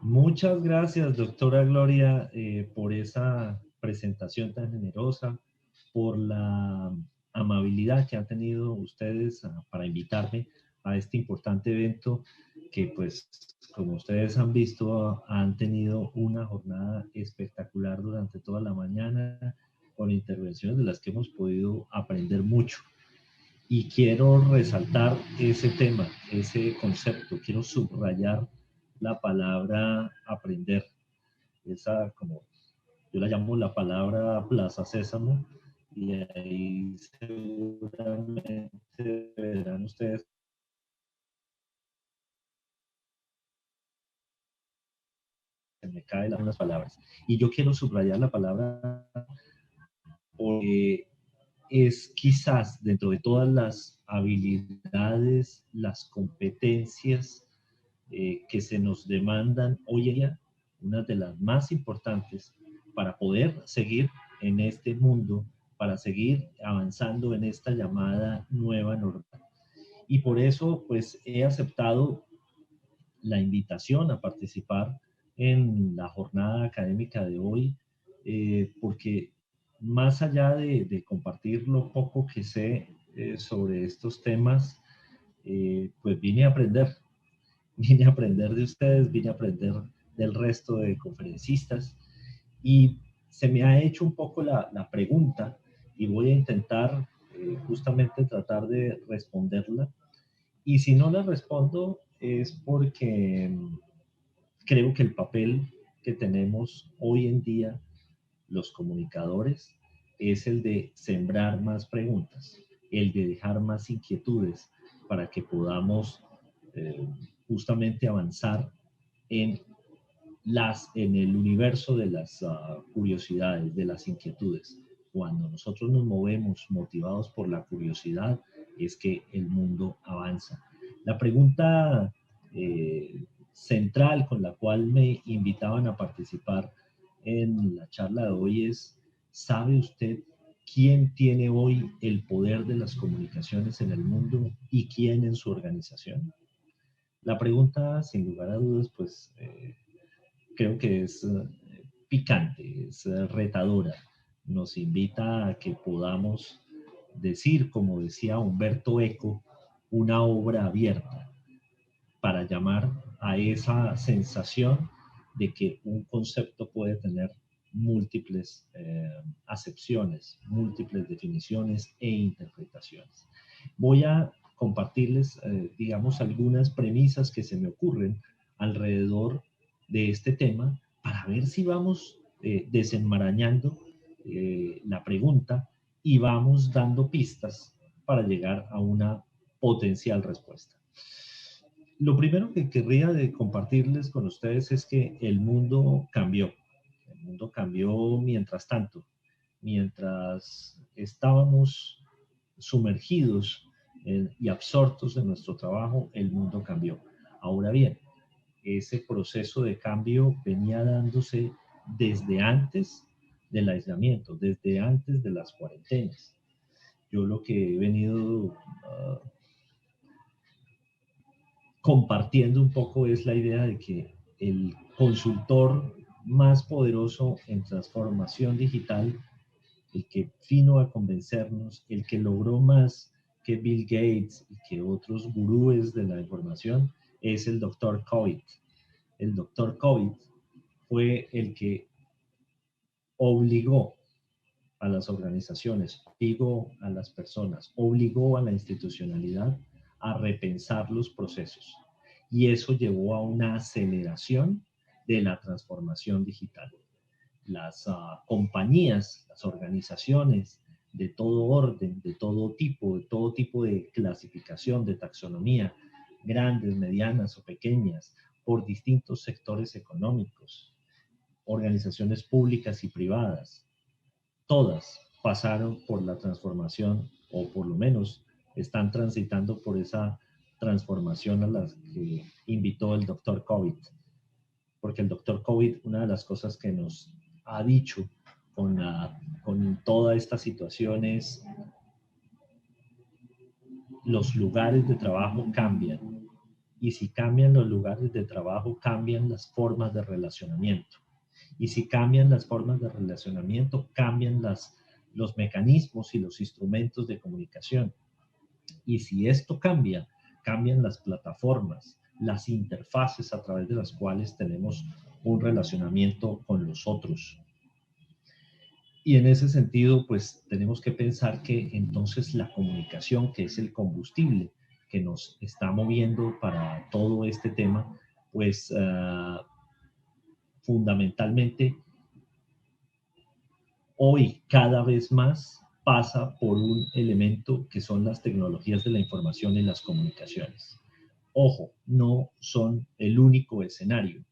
Muchas gracias, doctora Gloria, por esa presentación tan generosa, por la amabilidad que han tenido ustedes para invitarme a este importante evento que, pues, como ustedes han visto, han tenido una jornada espectacular durante toda la mañana con intervenciones de las que hemos podido aprender mucho. Y quiero resaltar ese tema, ese concepto, quiero subrayar la palabra aprender, esa como yo la llamo la palabra Plaza Sésamo, y ahí seguramente verán ustedes que me caen algunas palabras. Y yo quiero subrayar la palabra porque es quizás dentro de todas las habilidades, las competencias que se nos demandan hoy en día, una de las más importantes para poder seguir en este mundo, para seguir avanzando en esta llamada nueva normal. Y por eso, pues, he aceptado la invitación a participar en la jornada académica de hoy, porque más allá de compartir lo poco que sé sobre estos temas, pues vine a aprender de ustedes, vine a aprender del resto de conferencistas y se me ha hecho un poco la pregunta y voy a intentar justamente tratar de responderla. Y si no la respondo es porque creo que el papel que tenemos hoy en día los comunicadores es el de sembrar más preguntas, el de dejar más inquietudes para que podamos eh, justamente avanzar en, en el universo de las curiosidades, de las inquietudes. Cuando nosotros nos movemos motivados por la curiosidad, es que el mundo avanza. La pregunta central con la cual me invitaban a participar en la charla de hoy es, ¿sabe usted quién tiene hoy el poder de las comunicaciones en el mundo y quién en su organización? La pregunta, sin lugar a dudas, pues creo que es picante, es retadora. Nos invita a que podamos decir, como decía Humberto Eco, una obra abierta para llamar a esa sensación de que un concepto puede tener múltiples acepciones, múltiples definiciones e interpretaciones. Voy a compartirles, digamos, algunas premisas que se me ocurren alrededor de este tema para ver si vamos desenmarañando la pregunta y vamos dando pistas para llegar a una potencial respuesta. Lo primero que querría de compartirles con ustedes es que el mundo cambió. El mundo cambió mientras tanto. Mientras estábamos sumergidos y absortos en nuestro trabajo, el mundo cambió. Ahora bien, ese proceso de cambio venía dándose desde antes del aislamiento, desde antes de las cuarentenas. Yo lo que he venido compartiendo un poco es la idea de que el consultor más poderoso en transformación digital, el que vino a convencernos, el que logró más que Bill Gates y que otros gurúes de la información, es el doctor COVID. El doctor COVID fue el que obligó a las organizaciones, obligó a las personas, obligó a la institucionalidad a repensar los procesos. Y eso llevó a una aceleración de la transformación digital. Las compañías, las organizaciones de todo orden, de todo tipo de clasificación, de taxonomía, grandes, medianas o pequeñas, por distintos sectores económicos, organizaciones públicas y privadas, todas pasaron por la transformación o por lo menos están transitando por esa transformación a la que invitó el doctor COVID. Porque el doctor COVID, una de las cosas que nos ha dicho con toda esta situación es los lugares de trabajo cambian, Y si cambian los lugares de trabajo, cambian las formas de relacionamiento. Y si cambian las formas de relacionamiento, cambian los mecanismos y los instrumentos de comunicación. Y si esto cambia, cambian las plataformas, las interfaces a través de las cuales tenemos un relacionamiento con los otros. Y en ese sentido, pues tenemos que pensar que entonces la comunicación, que es el combustible que nos está moviendo para todo este tema, pues fundamentalmente hoy cada vez más pasa por un elemento que son las tecnologías de la información y las comunicaciones. Ojo, no son el único escenario,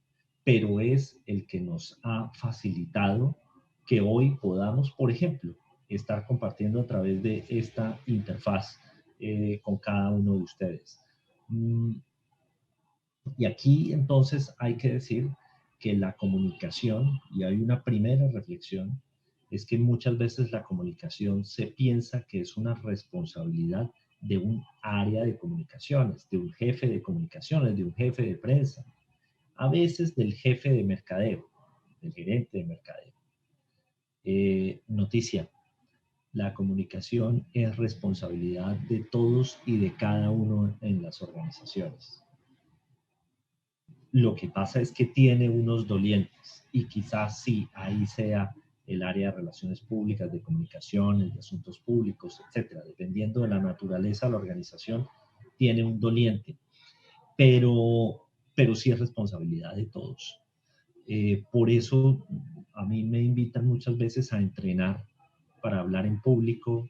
pero es el que nos ha facilitado que hoy podamos, por ejemplo, estar compartiendo a través de esta interfaz con cada uno de ustedes. Y aquí entonces hay que decir que la comunicación, y hay una primera reflexión, es que muchas veces la comunicación se piensa que es una responsabilidad de un área de comunicaciones, de un jefe de comunicaciones, de un jefe de prensa, a veces del jefe de mercadeo, del gerente de mercadeo. Noticia, la comunicación es responsabilidad de todos y de cada uno en las organizaciones. Lo que pasa es que tiene unos dolientes y quizás sí, ahí sea el área de relaciones públicas, de comunicaciones, de asuntos públicos, etcétera. Dependiendo de la naturaleza de la organización, tiene un doliente, pero sí es responsabilidad de todos. Por eso a mí me invitan muchas veces a entrenar para hablar en público.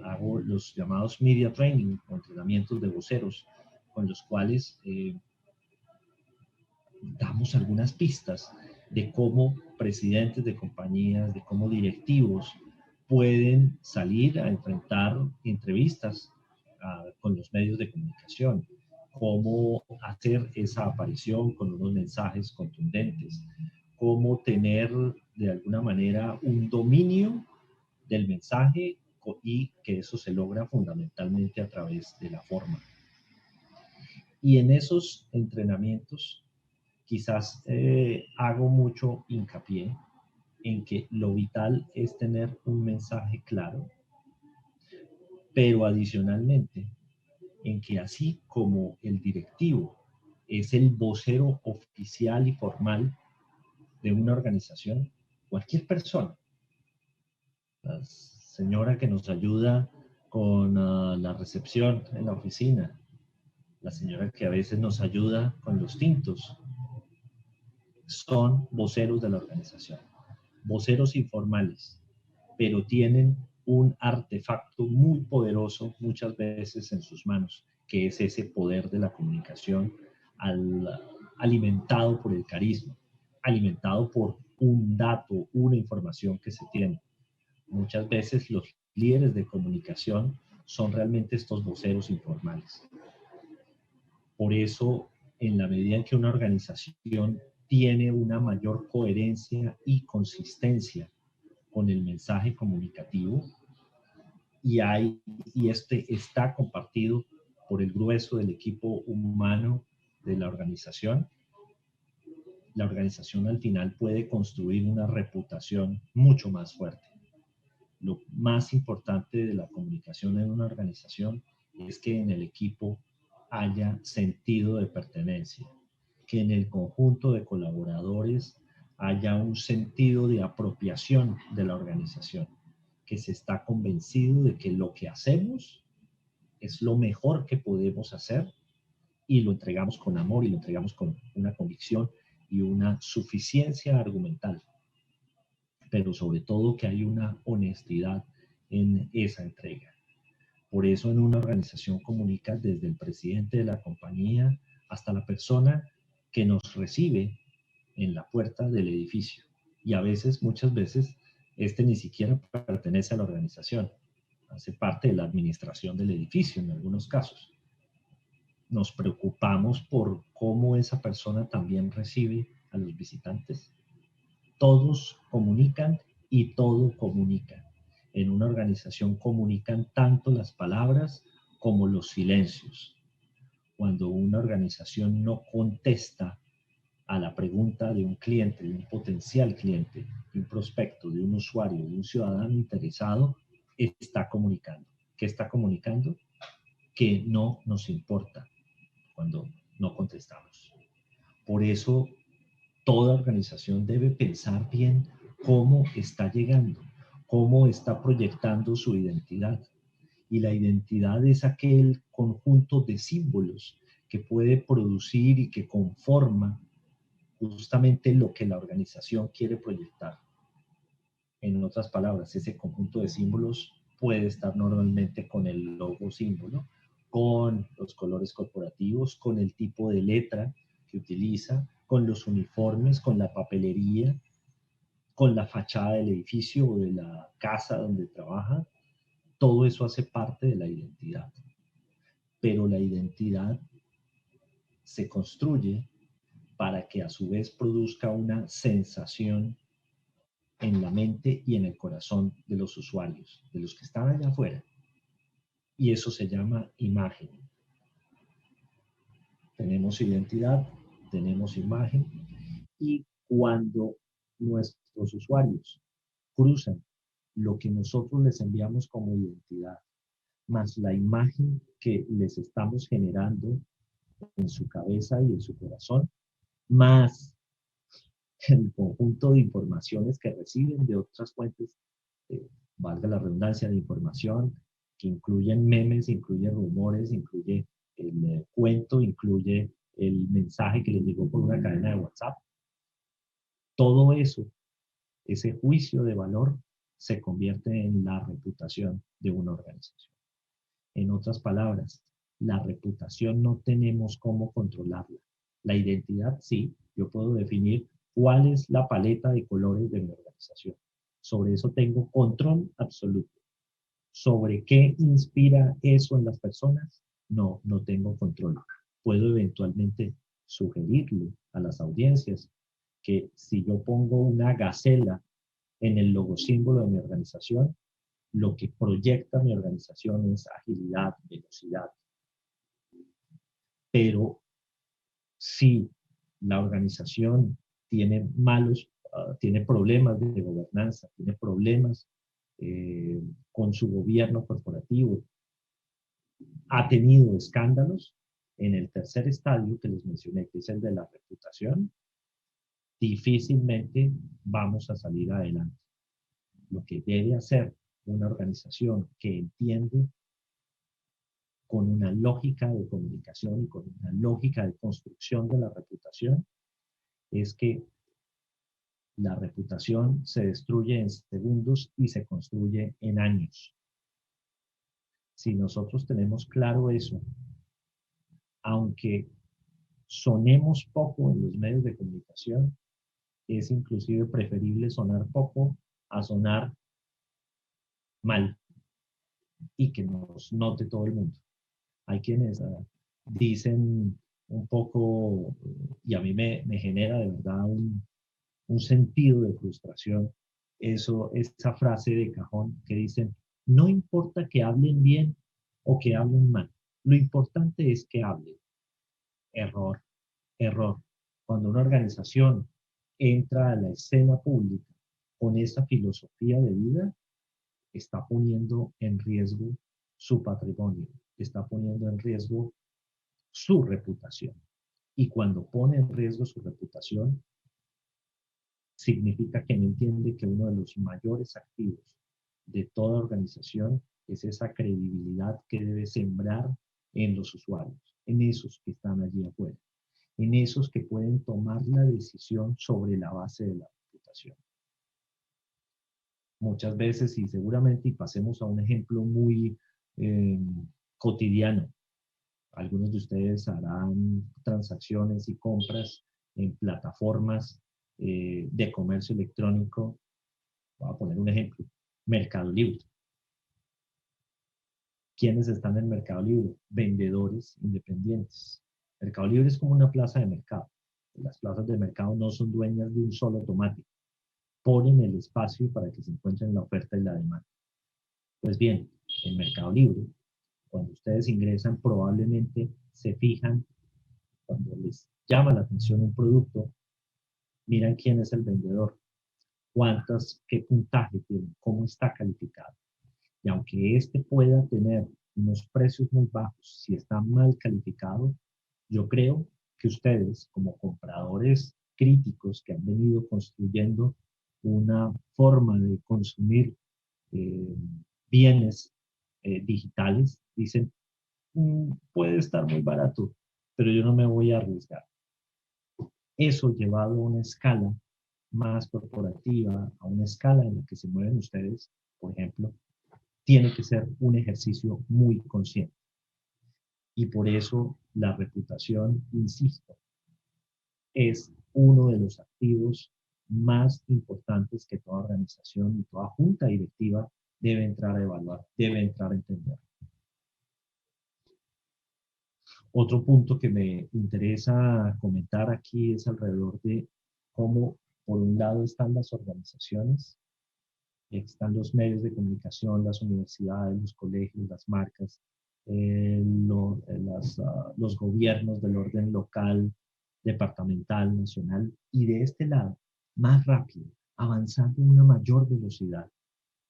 Hago los llamados media training, o entrenamientos de voceros, con los cuales damos algunas pistas de cómo presidentes de compañías, de cómo directivos pueden salir a enfrentar entrevistas con los medios de comunicación, cómo hacer esa aparición con unos mensajes contundentes, cómo tener de alguna manera un dominio del mensaje y que eso se logra fundamentalmente a través de la forma. Y en esos entrenamientos quizás hago mucho hincapié en que lo vital es tener un mensaje claro, pero adicionalmente en que así como el directivo es el vocero oficial y formal de una organización, cualquier persona, la señora que nos ayuda con la recepción en la oficina, la señora que a veces nos ayuda con los tintos, son voceros de la organización, voceros informales, pero tienen un artefacto muy poderoso muchas veces en sus manos, que es ese poder de la comunicación alimentado por el carisma, alimentado por un dato, una información que se tiene. Muchas veces los líderes de comunicación son realmente estos voceros informales. Por eso, en la medida en que una organización tiene una mayor coherencia y consistencia con el mensaje comunicativo y este está compartido por el grueso del equipo humano de la organización al final puede construir una reputación mucho más fuerte. Lo más importante de la comunicación en una organización es que en el equipo haya sentido de pertenencia, que en el conjunto de colaboradores haya un sentido de apropiación de la organización, que se está convencido de que lo que hacemos es lo mejor que podemos hacer y lo entregamos con amor y lo entregamos con una convicción y una suficiencia argumental, pero sobre todo que hay una honestidad en esa entrega. Por eso en una organización comunica desde el presidente de la compañía hasta la persona que nos recibe en la puerta del edificio. Y a veces, muchas veces, este ni siquiera pertenece a la organización, hace parte de la administración del edificio en algunos casos. Nos preocupamos por cómo esa persona también recibe a los visitantes. Todos comunican y todo comunica. En una organización comunican tanto las palabras como los silencios. cuando una organización no contesta a la pregunta de un cliente, de un potencial cliente, de un prospecto, de un usuario, de un ciudadano interesado, está comunicando. ¿Qué está comunicando? Que no nos importa cuando no contestamos. Por eso, toda organización debe pensar bien cómo está llegando, cómo está proyectando su identidad. Y la identidad es aquel conjunto de símbolos que puede producir y que conforma justamente lo que la organización quiere proyectar. En otras palabras, ese conjunto de símbolos puede estar normalmente con el logo símbolo, con los colores corporativos, con el tipo de letra que utiliza, con los uniformes, con la papelería, con la fachada del edificio o de la casa donde trabaja. Todo eso hace parte de la identidad. Pero la identidad se construye para que a su vez produzca una sensación en la mente y en el corazón de los usuarios, de los que están allá afuera. Y eso se llama imagen. Tenemos identidad, tenemos imagen, y cuando nuestros usuarios cruzan lo que nosotros les enviamos como identidad, más la imagen que les estamos generando en su cabeza y en su corazón, más el conjunto de informaciones que reciben de otras fuentes, valga la redundancia, de información, que incluyen memes, incluye rumores, incluye el cuento, incluye el mensaje que les llegó por una cadena de WhatsApp. Todo eso, ese juicio de valor, se convierte en la reputación de una organización. En otras palabras, la reputación no tenemos cómo controlarla. La identidad sí, yo puedo definir cuál es la paleta de colores de mi organización. Sobre eso tengo control absoluto. ¿Sobre qué inspira eso en las personas? No, no tengo control. Puedo eventualmente sugerirle a las audiencias que si yo pongo una gacela en el logosímbolo de mi organización, lo que proyecta mi organización es agilidad, velocidad. Pero si la organización tiene tiene problemas de gobernanza, tiene problemas con su gobierno corporativo, ha tenido escándalos, en el tercer estadio que les mencioné, que es el de la reputación, difícilmente vamos a salir adelante. Lo que debe hacer una organización que entiende con una lógica de comunicación y con una lógica de construcción de la reputación es que la reputación se destruye en segundos y se construye en años. Si nosotros tenemos claro eso, aunque sonemos poco en los medios de comunicación, es inclusive preferible sonar poco a sonar mal y que nos note todo el mundo. Hay quienes dicen un poco, y a mí me genera de verdad un sentido de frustración, esa frase de cajón que dicen, no importa que hablen bien o que hablen mal, lo importante es que hablen. Error, error. Cuando una organización entra a la escena pública con esa filosofía de vida, está poniendo en riesgo su patrimonio, está poniendo en riesgo su reputación. Y cuando pone en riesgo su reputación, significa que no entiende que uno de los mayores activos de toda organización es esa credibilidad que debe sembrar en los usuarios, en esos que están allí afuera, en esos que pueden tomar la decisión sobre la base de la reputación. Muchas veces, y seguramente, y pasemos a un ejemplo muy eh, cotidiano, algunos de ustedes harán transacciones y compras en plataformas de comercio electrónico. Voy a poner un ejemplo, Mercado Libre. ¿Quiénes están en Mercado Libre? Vendedores independientes. Mercado Libre es como una plaza de mercado. Las plazas de mercado no son dueñas de un solo tomate. Ponen el espacio para que se encuentren la oferta y la demanda. Pues bien, en Mercado Libre, cuando ustedes ingresan, probablemente se fijan, cuando les llama la atención un producto, miran quién es el vendedor, qué puntaje tiene, cómo está calificado. Y aunque este pueda tener unos precios muy bajos, si está mal calificado, yo creo que ustedes, como compradores críticos que han venido construyendo una forma de consumir eh, bienes digitales, dicen, puede estar muy barato, pero yo no me voy a arriesgar. Eso llevado a una escala más corporativa, a una escala en la que se mueven ustedes, por ejemplo, tiene que ser un ejercicio muy consciente. Y por eso la reputación, insisto, es uno de los activos más importantes que toda organización y toda junta directiva debe entrar a evaluar, debe entrar a entender. Otro punto que me interesa comentar aquí es alrededor de cómo, por un lado, están las organizaciones, están los medios de comunicación, las universidades, los colegios, las marcas, los gobiernos del orden local, departamental, nacional, y de este lado, más rápido, avanzando a una mayor velocidad,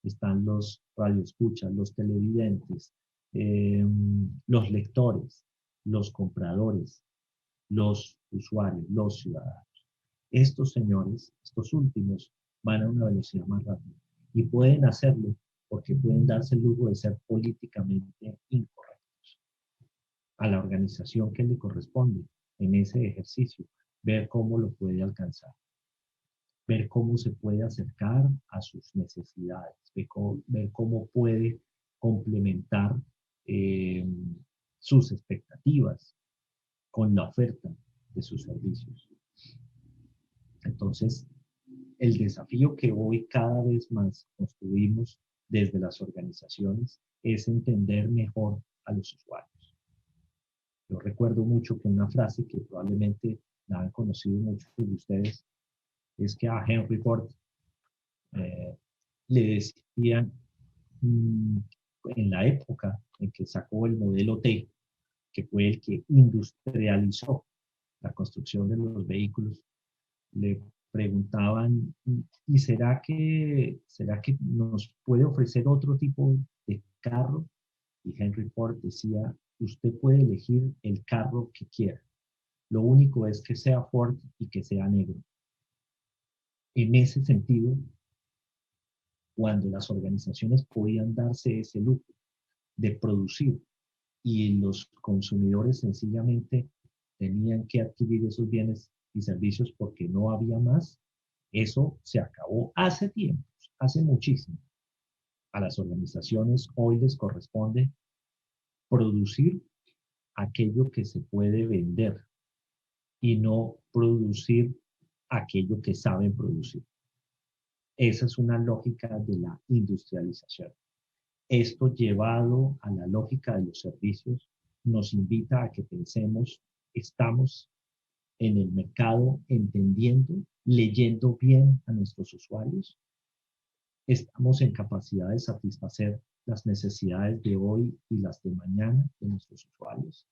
están los radioescuchas, los televidentes, los lectores, los compradores, los usuarios, los ciudadanos. Estos señores, estos últimos, van a una velocidad más rápida y pueden hacerlo porque pueden darse el lujo de ser políticamente incorrectos. A la organización que le corresponde en ese ejercicio, ver cómo lo puede alcanzar, ver cómo se puede acercar a sus necesidades, ver cómo puede complementar eh, sus expectativas con la oferta de sus servicios. Entonces, el desafío que hoy cada vez más construimos desde las organizaciones es entender mejor a los usuarios. Yo recuerdo mucho que una frase que probablemente la han conocido muchos de ustedes es que a Henry Ford eh, le decían en la época en que sacó el modelo T, que fue el que industrializó la construcción de los vehículos, le preguntaban, ¿y será que nos puede ofrecer otro tipo de carro? Y Henry Ford decía, usted puede elegir el carro que quiera. Lo único es que sea Ford y que sea negro. En ese sentido, cuando las organizaciones podían darse ese lujo de producir y los consumidores sencillamente tenían que adquirir esos bienes y servicios porque no había más, eso se acabó hace tiempos, hace muchísimo. A las organizaciones hoy les corresponde producir aquello que se puede vender y no producir aquello que saben producir. Esa es una lógica de la industrialización. Esto llevado a la lógica de los servicios nos invita a que pensemos, estamos en el mercado entendiendo, leyendo bien a nuestros usuarios, estamos en capacidad de satisfacer las necesidades de hoy y las de mañana de nuestros usuarios.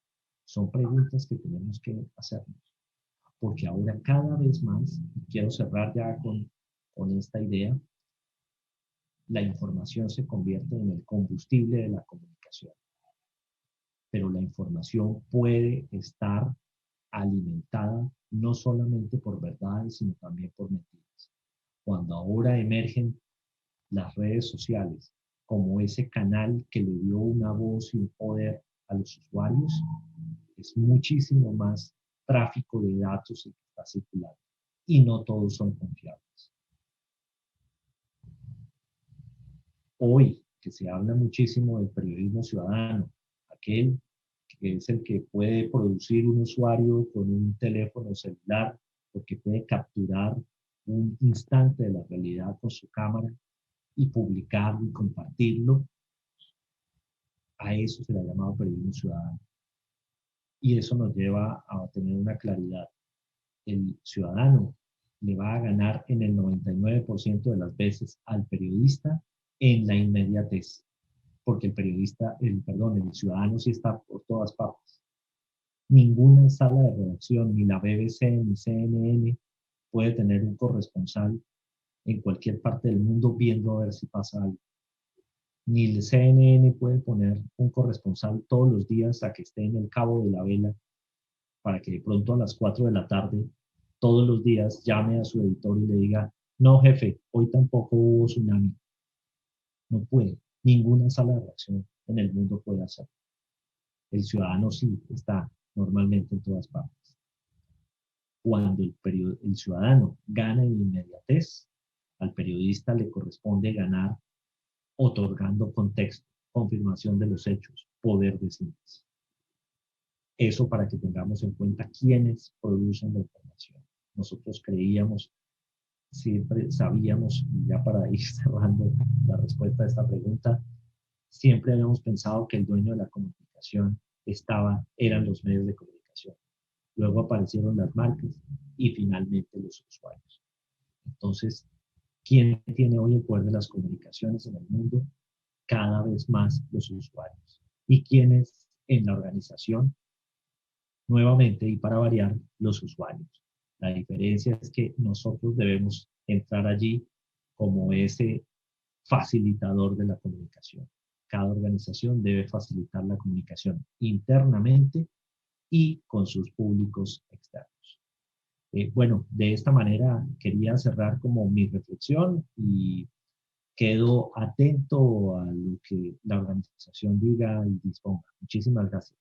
Son preguntas que tenemos que hacernos, porque ahora cada vez más, y quiero cerrar ya con esta idea, la información se convierte en el combustible de la comunicación. Pero la información puede estar alimentada no solamente por verdades, sino también por mentiras. Cuando ahora emergen las redes sociales como ese canal que le dio una voz y un poder a los usuarios, es muchísimo más tráfico de datos el que está circulando y no todos son confiables. Hoy, que se habla muchísimo del periodismo ciudadano, aquel que es el que puede producir un usuario con un teléfono celular, porque puede capturar un instante de la realidad con su cámara y publicarlo y compartirlo, a eso se le ha llamado periodismo ciudadano. Y eso nos lleva a tener una claridad. El ciudadano le va a ganar en el 99% de las veces al periodista en la inmediatez, porque el ciudadano sí está por todas partes. Ninguna sala de redacción, ni la BBC, ni CNN, puede tener un corresponsal en cualquier parte del mundo viendo a ver si pasa algo. Ni el CNN puede poner un corresponsal todos los días a que esté en el Cabo de la Vela para que de pronto a las 4 de la tarde, todos los días, llame a su editor y le diga, no jefe, hoy tampoco hubo tsunami. No puede. Ninguna sala de redacción en el mundo puede hacerlo. El ciudadano sí está normalmente en todas partes. Cuando el ciudadano gana en inmediatez, al periodista le corresponde ganar otorgando contexto, confirmación de los hechos, poder de síntesis. Eso para que tengamos en cuenta quiénes producen la información. Nosotros creíamos, siempre sabíamos, y ya para ir cerrando la respuesta a esta pregunta, siempre habíamos pensado que el dueño de la comunicación eran los medios de comunicación. Luego aparecieron las marcas y finalmente los usuarios. Entonces, ¿quién tiene hoy el poder de las comunicaciones en el mundo? Cada vez más los usuarios. ¿Y quiénes en la organización? Nuevamente, y para variar, los usuarios. La diferencia es que nosotros debemos entrar allí como ese facilitador de la comunicación. Cada organización debe facilitar la comunicación internamente y con sus públicos externos. Bueno, de esta manera quería cerrar como mi reflexión y quedo atento a lo que la organización diga y disponga. Muchísimas gracias.